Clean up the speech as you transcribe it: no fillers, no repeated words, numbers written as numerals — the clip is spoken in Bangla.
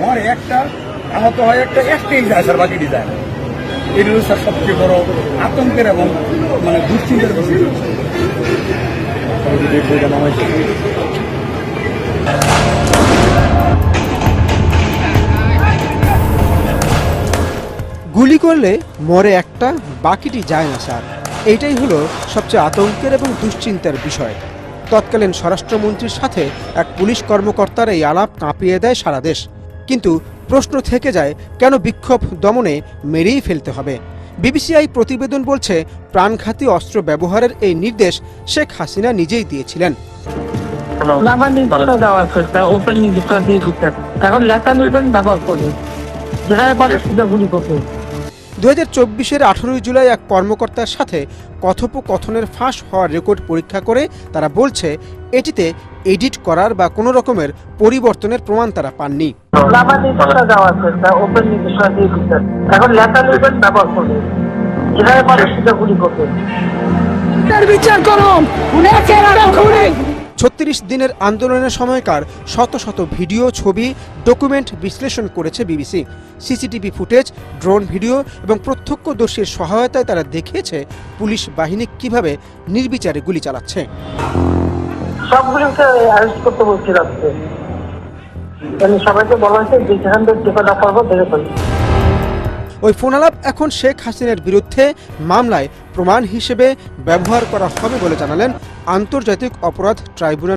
মরে একটা, আহত হয় একটা, একটাই যায় স্যার, বাকি যায় না। এটি হচ্ছে স্যার সবচেয়ে বড় আতঙ্কের এবং মানে দুশ্চিন্তার বিষয়। গুলি করলে মরে একটা, বাকিটি যায় না স্যার। এইটাই হলো সবচেয়ে আতঙ্কের এবং দুশ্চিন্তার বিষয়। তৎকালীন স্বরাষ্ট্রমন্ত্রীর সাথে এক পুলিশ কর্মকর্তার এই আলাপ কাঁপিয়ে দেয় সারা দেশ। কিন্তু প্রশ্ন থেকে যায়, কেন বিক্ষোভ দমনে মেরেই ফেলতে হবে? বিবিসিআই প্রতিবেদন বলছে, প্রাণঘাতী অস্ত্র ব্যবহারের এই নির্দেশ শেখ হাসিনা নিজেই দিয়েছিলেন। এখন 2024-এর 18 জুলাই এক কর্মকর্তার সাথে কথোপকথনের ফাঁস হওয়ার রেকর্ড পরীক্ষা করে তারা বলছে, এটিতে এডিট করার বা কোনো রকমের পরিবর্তনের প্রমাণ তারা পাননি। বিচার করো, 36 দিনের আন্দোলনের সময়কার শত শত ভিডিও, ছবি, ডকুমেন্ট বিশ্লেষণ করেছে BBC. CCTV footage, drone video এবং প্রত্যক্ষদর্শীর সহায়তায় তারা দেখিয়েছে পুলিশ বাহিনী কিভাবে নির্বিচারে গুলি চালাচ্ছে। সবগুলোকে অ্যারেস্ট করতে বলছিল আজকে, সবাইকে বলা হয়েছে যে যেখান থেকে টিকা করবো দেখে ফেলি। ওই ফোনালাপ এখন শেখ হাসিনার বিরুদ্ধে মামলায় প্রমাণ হিসেবে ব্যবহার করা হবে বলে জানালেন আন্তর্জাতিক অপরাধ ট্রাইব্যুনাল